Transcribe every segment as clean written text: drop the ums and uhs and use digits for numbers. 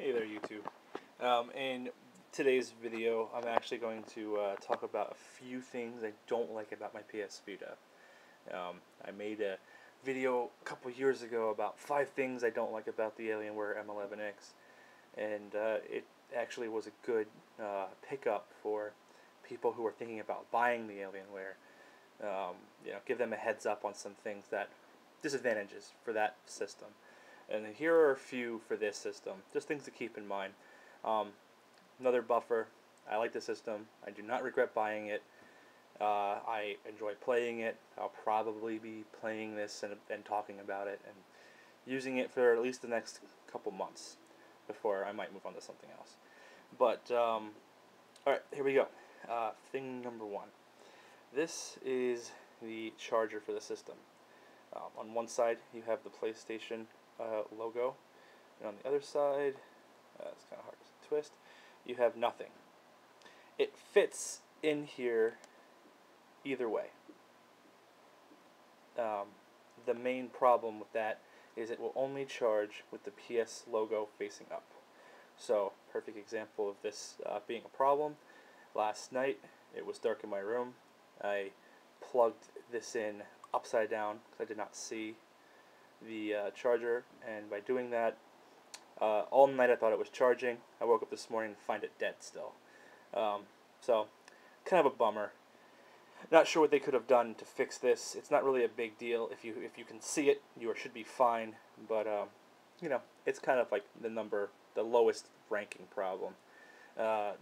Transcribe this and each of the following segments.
Hey there, YouTube. In today's video, I'm actually going to talk about a few things I don't like about my PS Vita. I made a video a couple years ago about 5 things I don't like about the Alienware M11X, and it actually was a good pickup for people who are thinking about buying the Alienware. Give them a heads up on some things disadvantages for that system. And here are a few for this system, just things to keep in mind. Another buffer. I like the system. I do not regret buying it. I enjoy playing it. I'll probably be playing this and talking about it and using it for at least the next couple months before I might move on to something else. But, alright, here we go. Thing number 1. This is the charger for the system. On one side, you have the PlayStation logo, and on the other side, it's kind of hard to twist, you have nothing. It fits in here either way. The main problem with that is it will only charge with the PS logo facing up. So, perfect example of this being a problem. Last night, it was dark in my room. I plugged this in upside down because I did not see the charger, and by doing that, all night I thought it was charging. I woke up this morning and find it dead still. So, kind of a bummer. Not sure what they could have done to fix this. It's not really a big deal. If you can see it, you should be fine. But it's kind of like the lowest ranking problem.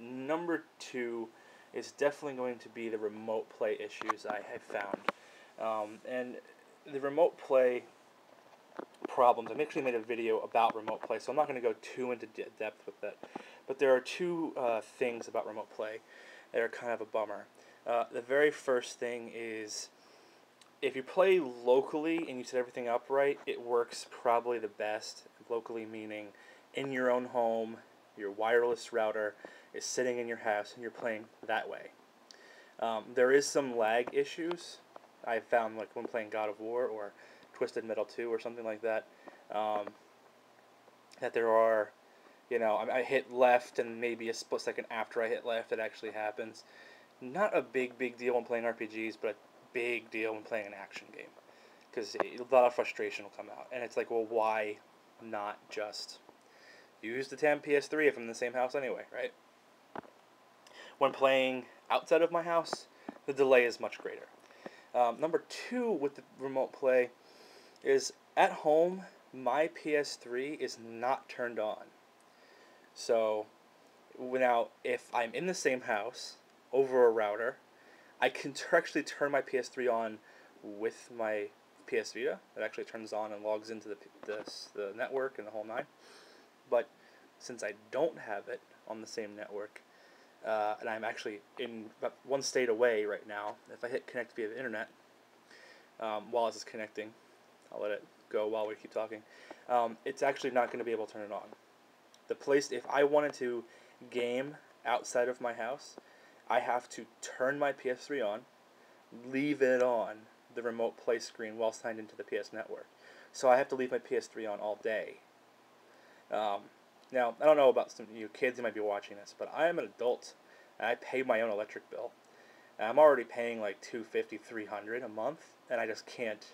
Number 2 is definitely going to be the remote play issues I have found. And the remote play problems, I've actually made a video about remote play, so I'm not going to go too into depth with that. But there are 2 things about remote play that are kind of a bummer. The very first thing is, if you play locally and you set everything up right, it works probably the best. Locally meaning in your own home, your wireless router is sitting in your house and you're playing that way. There is some lag issues I found, like when playing God of War or Twisted Metal 2 or something like that, that there are, I hit left and maybe a split second after I hit left it actually happens. Not a big deal when playing RPGs, but a big deal when playing an action game, because a lot of frustration will come out, and it's like, well, why not just use the damn PS3 if I'm in the same house anyway, right? When playing outside of my house, the delay is much greater. Number 2 with the remote play is, at home, my PS3 is not turned on. So, now, if I'm in the same house, over a router, I can actually turn my PS3 on with my PS Vita. It actually turns on and logs into the network and the whole 9. But since I don't have it on the same network, and I'm actually in about 1 state away right now, if I hit connect via the internet, while this is connecting, I'll let it go while we keep talking, it's actually not going to be able to turn it on. If I wanted to game outside of my house, I have to turn my PS3 on, leave it on the remote play screen while signed into the PS network. So I have to leave my PS3 on all day. Now, I don't know about some of you kids who might be watching this, but I am an adult, and I pay my own electric bill. And I'm already paying like $250, $300 a month, and I just can't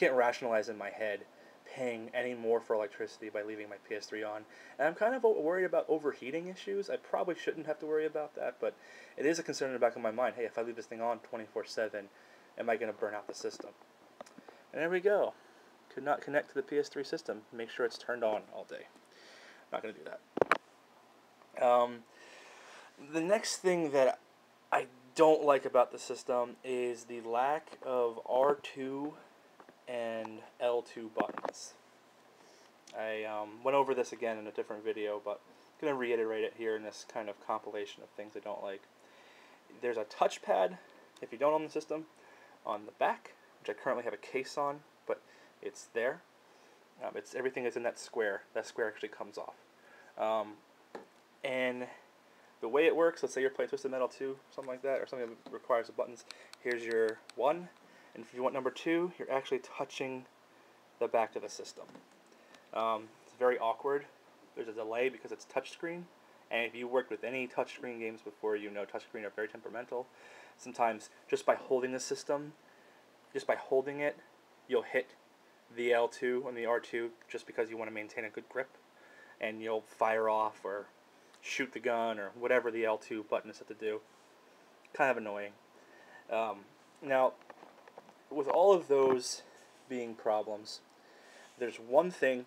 rationalize in my head paying any more for electricity by leaving my PS3 on. And I'm kind of worried about overheating issues. I probably shouldn't have to worry about that, but it is a concern in the back of my mind. Hey, if I leave this thing on 24/7, am I going to burn out the system? And there we go. Could not connect to the PS3 system. Make sure it's turned on all day. Not going to do that. The next thing that I don't like about the system is the lack of R2 and L2 buttons. I went over this again in a different video, but I'm going to reiterate it here in this kind of compilation of things I don't like. There's a touchpad, if you don't own the system, on the back, which I currently have a case on, but it's there. Everything is in that square. That square actually comes off. And the way it works, let's say you're playing Twisted Metal 2, something like that, or something that requires the buttons. Here's your 1, and if you want number 2, you're actually touching the back of the system. It's very awkward there's a delay because it's touchscreen. And if you worked with any touchscreen games before, you know touchscreen are very temperamental. Sometimes just by holding the system, just by holding it, you'll hit the L2 and the R2 just because you want to maintain a good grip. And you'll fire off or shoot the gun or whatever the L2 button is set to do. Kind of annoying. Now, with all of those being problems, there's one thing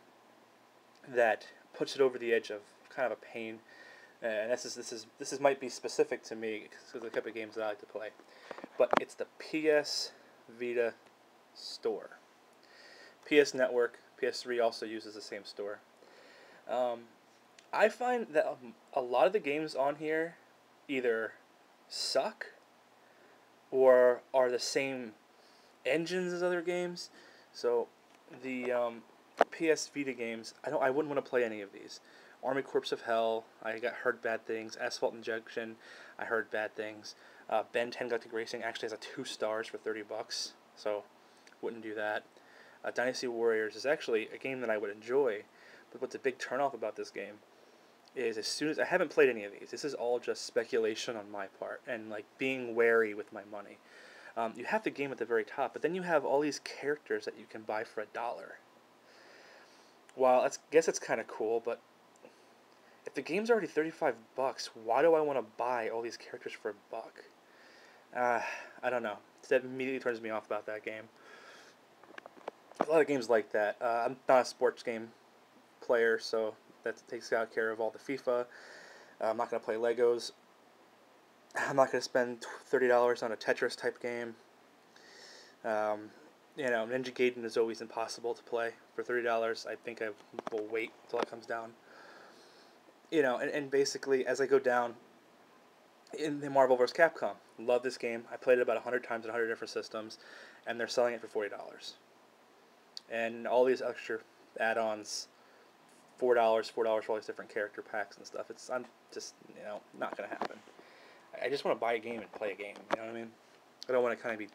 that puts it over the edge of kind of a pain, and this is might be specific to me because of the type of games that I like to play, but it's the PS Vita store. PS Network, PS3 also uses the same store. I find that a lot of the games on here either suck or are the same engines as other games. So the PS Vita games, I wouldn't want to play any of these. Army Corps of Hell, I heard bad things. Asphalt Injection, I heard bad things. Ben 10 Galactic Racing actually has a 2 stars for $30, so wouldn't do that. Dynasty Warriors is actually a game that I would enjoy, but what's a big turnoff about this game is as soon as I haven't played any of these, this is all just speculation on my part and like being wary with my money. You have the game at the very top, but then you have all these characters that you can buy for $1. Well, I guess it's kind of cool, but if the game's already $35, why do I want to buy all these characters for $1? I don't know. That immediately turns me off about that game. A lot of games like that. I'm not a sports game player, so that takes out care of all the FIFA. I'm not going to play Legos. I'm not going to spend $30 on a Tetris type game. Ninja Gaiden is always impossible to play for $30. I think I will wait until it comes down. And basically, as I go down in the Marvel vs. Capcom, love this game. I played it about 100 times on 100 different systems, and they're selling it for $40. And all these extra add-ons, $4 for all these different character packs and stuff. I'm just, not going to happen. I just want to buy a game and play a game, you know what I mean? I don't want to kind of be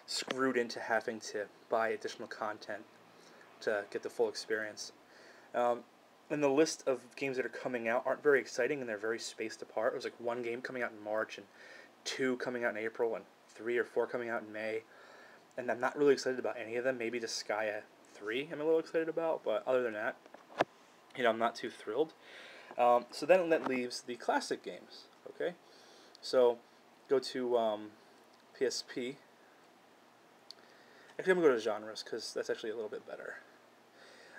screwed into having to buy additional content to get the full experience. And the list of games that are coming out aren't very exciting, and they're very spaced apart. There's like 1 game coming out in March, and 2 coming out in April, and 3 or 4 coming out in May. And I'm not really excited about any of them. Maybe Disgaea 3 I'm a little excited about, but other than that, I'm not too thrilled. So then that leaves the classic games, okay? So go to PSP. Actually, I'm going to go to genres, because that's actually a little bit better.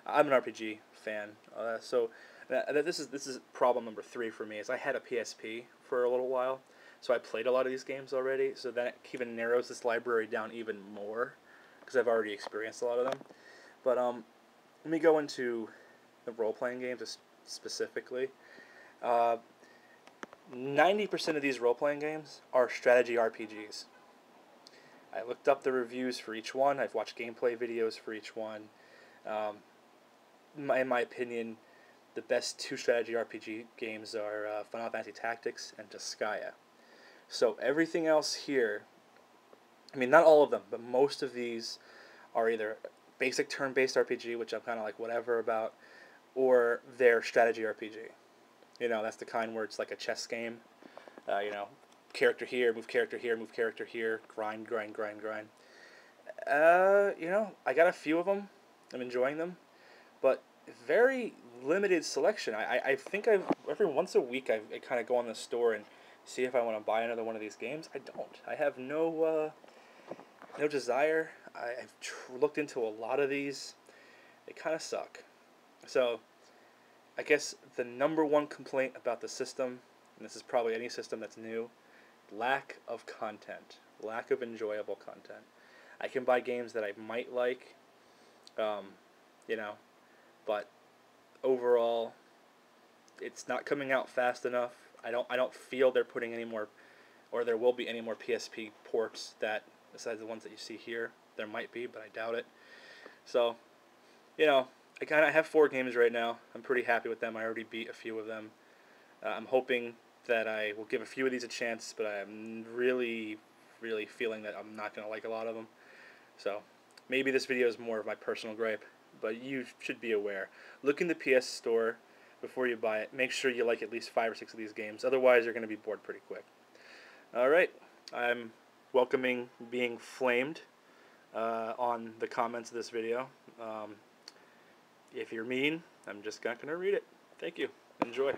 I'm an RPG fan, so this is problem number 3 for me. Is I had a PSP for a little while, so I played a lot of these games already. So then it even narrows this library down even more, because I've already experienced a lot of them. But let me go into the role-playing games specifically. 90% of these role-playing games are strategy RPGs. I looked up the reviews for each one. I've watched gameplay videos for each one. In my opinion, the best 2 strategy RPG games are Final Fantasy Tactics and Disgaea. So everything else here, not all of them, but most of these are either basic turn-based RPG, which I'm kind of like whatever about, or they're strategy RPG. That's the kind where it's like a chess game. Character here, move character here, move character here, grind, grind, grind, grind. I got a few of them. I'm enjoying them, but very limited selection. I think every once a week I kind of go on the store and see if I want to buy another one of these games. I don't. I have no desire. I've looked into a lot of these. They kind of suck. So I guess the number 1 complaint about the system, and this is probably any system that's new, lack of content, lack of enjoyable content. I can buy games that I might like, but overall, it's not coming out fast enough. I don't feel they're putting any more, or there will be any more PSP ports that besides the ones that you see here. There might be, but I doubt it. So, I have 4 games right now. I'm pretty happy with them. I already beat a few of them. I'm hoping that I will give a few of these a chance, but I'm really, really feeling that I'm not going to like a lot of them. So, maybe this video is more of my personal gripe, but you should be aware. Look in the PS Store. before you buy it. Make sure you like at least 5 or 6 of these games. Otherwise, you're going to be bored pretty quick. Alright, I'm welcoming being flamed on the comments of this video. If you're mean, I'm just not going to read it. Thank you. Enjoy.